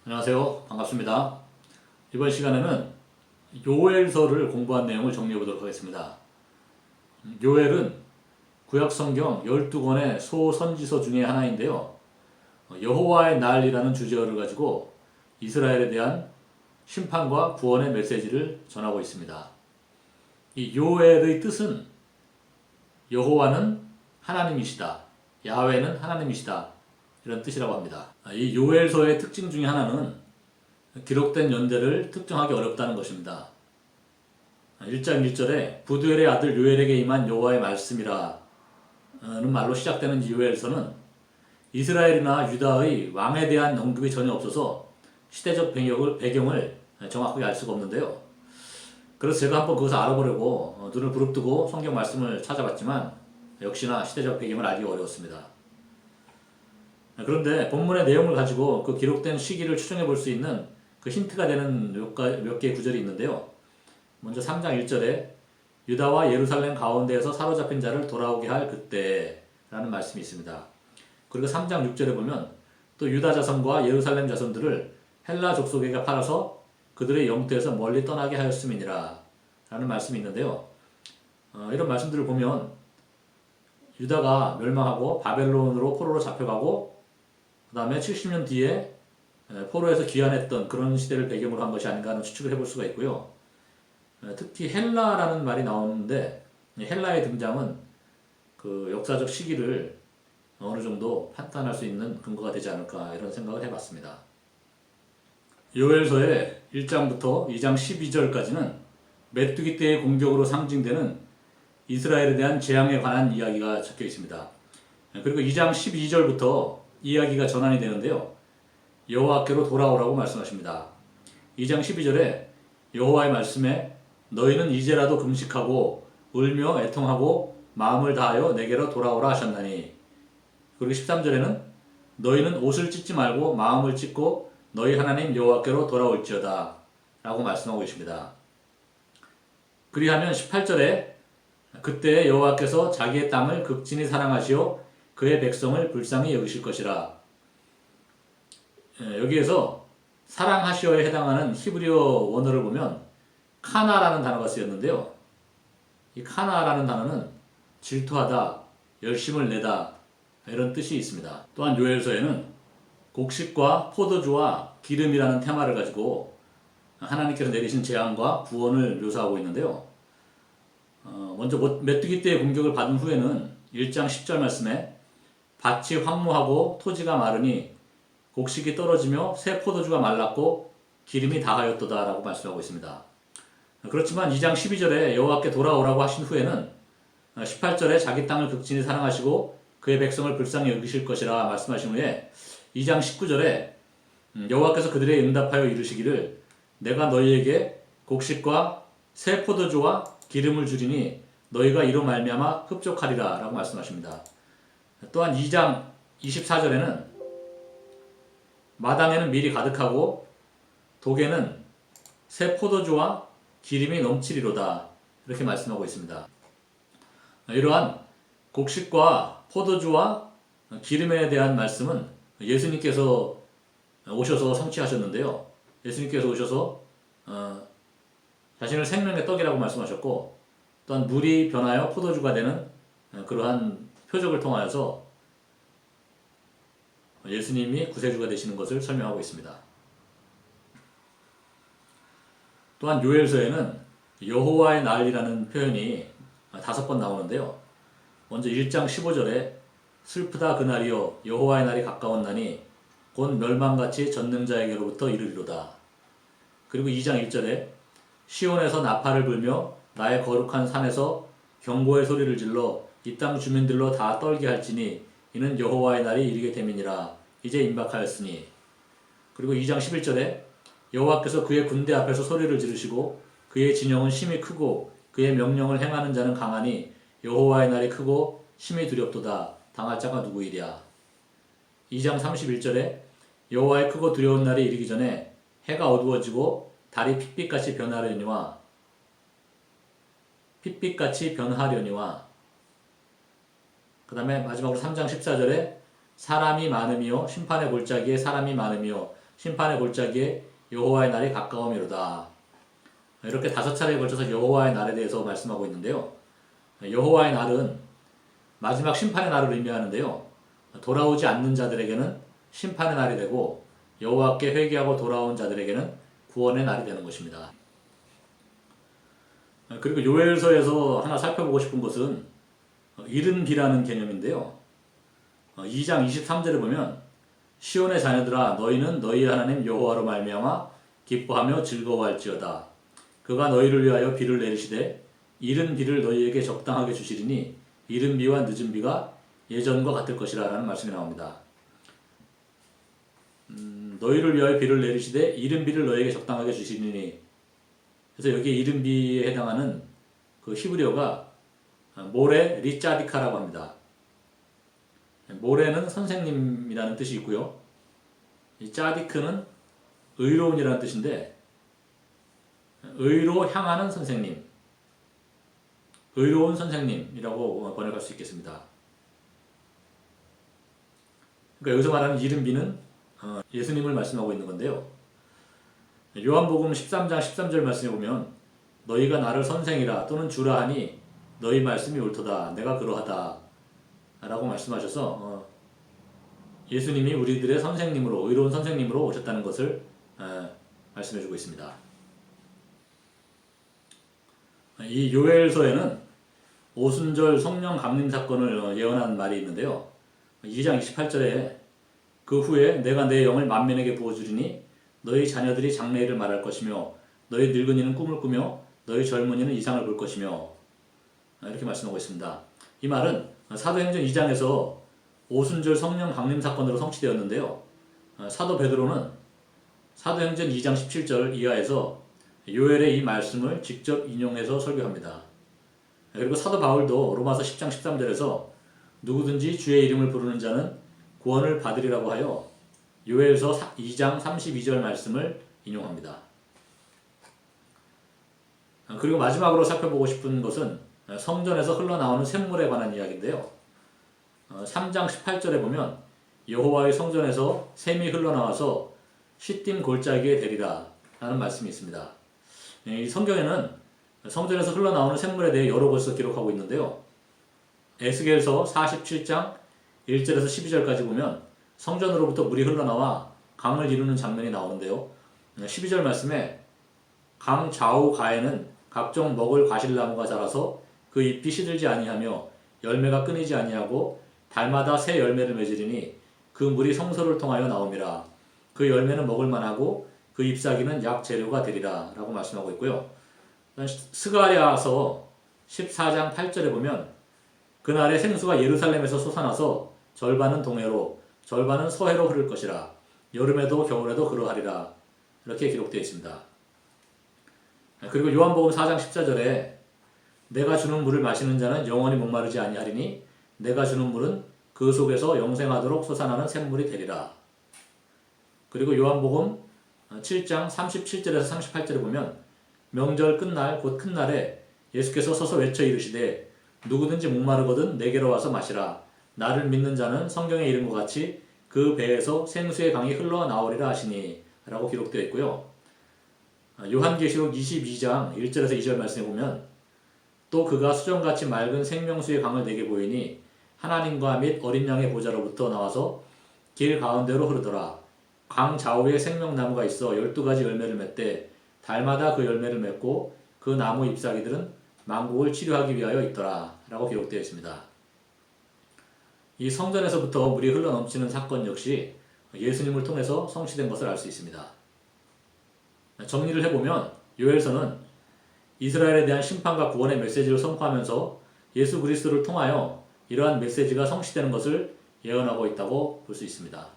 안녕하세요. 반갑습니다. 이번 시간에는 요엘서를 공부한 내용을 정리해 보도록 하겠습니다. 요엘은 구약성경 12권의 소선지서 중에 하나인데요. 여호와의 날이라는 주제어를 가지고 이스라엘에 대한 심판과 구원의 메시지를 전하고 있습니다. 이 요엘의 뜻은 여호와는 하나님이시다. 야훼는 하나님이시다. 이런 뜻이라고 합니다. 이 요엘서의 특징 중에 하나는 기록된 연대를 특정하기 어렵다는 것입니다. 1장 1절에 부두엘의 아들 요엘에게 임한 여호와의 말씀이라는 말로 시작되는 이 요엘서는 이스라엘이나 유다의 왕에 대한 언급이 전혀 없어서 시대적 배경을 정확하게 알 수가 없는데요. 그래서 제가 한번 그것을 알아보려고 눈을 부릅뜨고 성경 말씀을 찾아봤지만 역시나 시대적 배경을 알기 어려웠습니다. 그런데 본문의 내용을 가지고 그 기록된 시기를 추정해 볼 수 있는 그 힌트가 되는 몇 개의 구절이 있는데요. 먼저 3장 1절에 유다와 예루살렘 가운데에서 사로잡힌 자를 돌아오게 할 그때라는 말씀이 있습니다. 그리고 3장 6절에 보면 또 유다 자손과 예루살렘 자손들을 헬라 족속에게 팔아서 그들의 영토에서 멀리 떠나게 하였음이니라 라는 말씀이 있는데요. 이런 말씀들을 보면 유다가 멸망하고 바벨론으로 포로로 잡혀가고 그 다음에 70년 뒤에 포로에서 귀환했던 그런 시대를 배경으로 한 것이 아닌가 하는 추측을 해볼 수가 있고요. 특히 헬라라는 말이 나오는데 헬라의 등장은 그 역사적 시기를 어느 정도 판단할 수 있는 근거가 되지 않을까 이런 생각을 해봤습니다. 요엘서의 1장부터 2장 12절까지는 메뚜기 떼의 공격으로 상징되는 이스라엘에 대한 재앙에 관한 이야기가 적혀 있습니다. 그리고 2장 12절부터 이야기가 전환이 되는데요. 여호와께로 돌아오라고 말씀하십니다. 2장 12절에 여호와의 말씀에 너희는 이제라도 금식하고 울며 애통하고 마음을 다하여 내게로 돌아오라 하셨나니, 그리고 13절에는 너희는 옷을 찢지 말고 마음을 찢고 너희 하나님 여호와께로 돌아올지어다 라고 말씀하고 계십니다. 그리하면 18절에 그때 여호와께서 자기의 땅을 극진히 사랑하시어 그의 백성을 불쌍히 여기실 것이라. 여기에서 사랑하시어에 해당하는 히브리어 원어를 보면 카나라는 단어가 쓰였는데요. 이 카나라는 단어는 질투하다, 열심을 내다 이런 뜻이 있습니다. 또한 요엘서에는 곡식과 포도주와 기름이라는 테마를 가지고 하나님께서 내리신 재앙과 구원을 묘사하고 있는데요. 먼저 메뚜기 떼의 공격을 받은 후에는 1장 10절 말씀에 밭이 황무하고 토지가 마르니 곡식이 떨어지며 새 포도주가 말랐고 기름이 다하였도다 라고 말씀하고 있습니다. 그렇지만 2장 12절에 여호와께 돌아오라고 하신 후에는 18절에 자기 땅을 극진히 사랑하시고 그의 백성을 불쌍히 여기실 것이라 말씀하신 후에 2장 19절에 여호와께서 그들의 응답하여 이르시기를 내가 너희에게 곡식과 새 포도주와 기름을 주리니 너희가 이로 말미암아 흡족하리라 라고 말씀하십니다. 또한 2장 24절에는 마당에는 밀이 가득하고 독에는 새 포도주와 기름이 넘치리로다 이렇게 말씀하고 있습니다. 이러한 곡식과 포도주와 기름에 대한 말씀은 예수님께서 오셔서 성취하셨는데요. 예수님께서 오셔서 자신을 생명의 떡이라고 말씀하셨고, 또한 물이 변하여 포도주가 되는 그러한 표적을 통하여서 예수님이 구세주가 되시는 것을 설명하고 있습니다. 또한 요엘서에는 여호와의 날이라는 표현이 5번 나오는데요. 먼저 1장 15절에 슬프다 그날이여 여호와의 날이 가까웠나니 곧 멸망같이 전능자에게로부터 이르리로다. 그리고 2장 1절에 시온에서 나팔을 불며 나의 거룩한 산에서 경고의 소리를 질러 이 땅 주민들로 다 떨게 할지니 이는 여호와의 날이 이르게 됨이니라. 이제 임박하였으니. 그리고 2장 11절에 여호와께서 그의 군대 앞에서 소리를 지르시고 그의 진영은 심히 크고 그의 명령을 행하는 자는 강하니 여호와의 날이 크고 심히 두렵도다. 당할 자가 누구이랴. 2장 31절에 여호와의 크고 두려운 날이 이르기 전에 해가 어두워지고 달이 핏빛같이 변하려니와 그 다음에 마지막으로 3장 14절에 사람이 많으며 심판의 골짜기에 사람이 많으며 심판의 골짜기에 여호와의 날이 가까우미로다. 이렇게 5차례에 걸쳐서 여호와의 날에 대해서 말씀하고 있는데요. 여호와의 날은 마지막 심판의 날을 의미하는데요. 돌아오지 않는 자들에게는 심판의 날이 되고 여호와께 회개하고 돌아온 자들에게는 구원의 날이 되는 것입니다. 그리고 요엘서에서 하나 살펴보고 싶은 것은 이른 비라는 개념인데요. 2장 23절에 보면 시온의 자녀들아 너희는 너희 하나님 여호와로 말미암아 기뻐하며 즐거워할지어다. 그가 너희를 위하여 비를 내리시되 이른 비를 너희에게 적당하게 주시리니 이른 비와 늦은 비가 예전과 같을 것이라 라는 말씀이 나옵니다. 너희를 위하여 비를 내리시되 이른 비를 너희에게 적당하게 주시리니, 그래서 여기에 이른 비에 해당하는 그 히브리어가 모레 리짜디카라고 합니다. 모레는 선생님이라는 뜻이 있고요. 이 짜디크는 의로운이라는 뜻인데 의로 향하는 선생님, 의로운 선생님이라고 번역할 수 있겠습니다. 그러니까 여기서 말하는 이른 비는 예수님을 말씀하고 있는 건데요. 요한복음 13장 13절 말씀에 보면 너희가 나를 선생이라 또는 주라 하니 너희 말씀이 옳도다. 내가 그러하다. 라고 말씀하셔서 예수님이 우리들의 선생님으로, 의로운 선생님으로 오셨다는 것을 말씀해주고 있습니다. 이 요엘서에는 오순절 성령 강림 사건을 예언한 말이 있는데요. 2장 28절에 그 후에 내가 내 영을 만민에게 부어주리니 너희 자녀들이 장래일을 말할 것이며 너희 늙은이는 꿈을 꾸며 너희 젊은이는 이상을 볼 것이며, 이렇게 말씀하고 있습니다. 이 말은 사도행전 2장에서 오순절 성령 강림 사건으로 성취되었는데요. 사도 베드로는 사도행전 2장 17절 이하에서 요엘의 이 말씀을 직접 인용해서 설교합니다. 그리고 사도 바울도 로마서 10장 13절에서 누구든지 주의 이름을 부르는 자는 구원을 받으리라고 하여 요엘서 2장 32절 말씀을 인용합니다. 그리고 마지막으로 살펴보고 싶은 것은 성전에서 흘러나오는 샘물에 관한 이야기인데요. 3장 18절에 보면 여호와의 성전에서 샘이 흘러나와서 시딤 골짜기에 대리라 라는 말씀이 있습니다. 이 성경에는 성전에서 흘러나오는 샘물에 대해 여러 곳에서 기록하고 있는데요. 에스겔서 47장 1절에서 12절까지 보면 성전으로부터 물이 흘러나와 강을 이루는 장면이 나오는데요. 12절 말씀에 강 좌우 가에는 각종 먹을 과실나무가 자라서 그 잎이 시들지 아니하며 열매가 끊이지 아니하고 달마다 새 열매를 맺으리니 그 물이 성소를 통하여 나옴이라. 그 열매는 먹을 만하고 그 잎사귀는 약 재료가 되리라 라고 말씀하고 있고요. 스가랴서 14장 8절에 보면 그날에 생수가 예루살렘에서 솟아나서 절반은 동해로 절반은 서해로 흐를 것이라. 여름에도 겨울에도 그러하리라. 이렇게 기록되어 있습니다. 그리고 요한복음 4장 14절에 내가 주는 물을 마시는 자는 영원히 목마르지 아니하리니 내가 주는 물은 그 속에서 영생하도록 솟아나는 샘물이 되리라. 그리고 요한복음 7장 37절에서 38절에 보면 명절 끝날 곧 큰 날에 예수께서 서서 외쳐 이르시되 누구든지 목마르거든 내게로 와서 마시라. 나를 믿는 자는 성경에 이른 것 같이 그 배에서 생수의 강이 흘러나오리라 하시니 라고 기록되어 있고요. 요한계시록 22장 1절에서 2절 말씀에 보면 또 그가 수정같이 맑은 생명수의 강을 내게 보이니 하나님과 및 어린 양의 보좌로부터 나와서 길 가운데로 흐르더라. 강 좌우에 생명나무가 있어 12가지 열매를 맺되 달마다 그 열매를 맺고 그 나무 잎사귀들은 만국을 치료하기 위하여 있더라 라고 기록되어 있습니다. 이 성전에서부터 물이 흘러넘치는 사건 역시 예수님을 통해서 성취된 것을 알 수 있습니다. 정리를 해보면 요엘서는 이스라엘에 대한 심판과 구원의 메시지를 선포하면서 예수 그리스도를 통하여 이러한 메시지가 성취되는 것을 예언하고 있다고 볼 수 있습니다.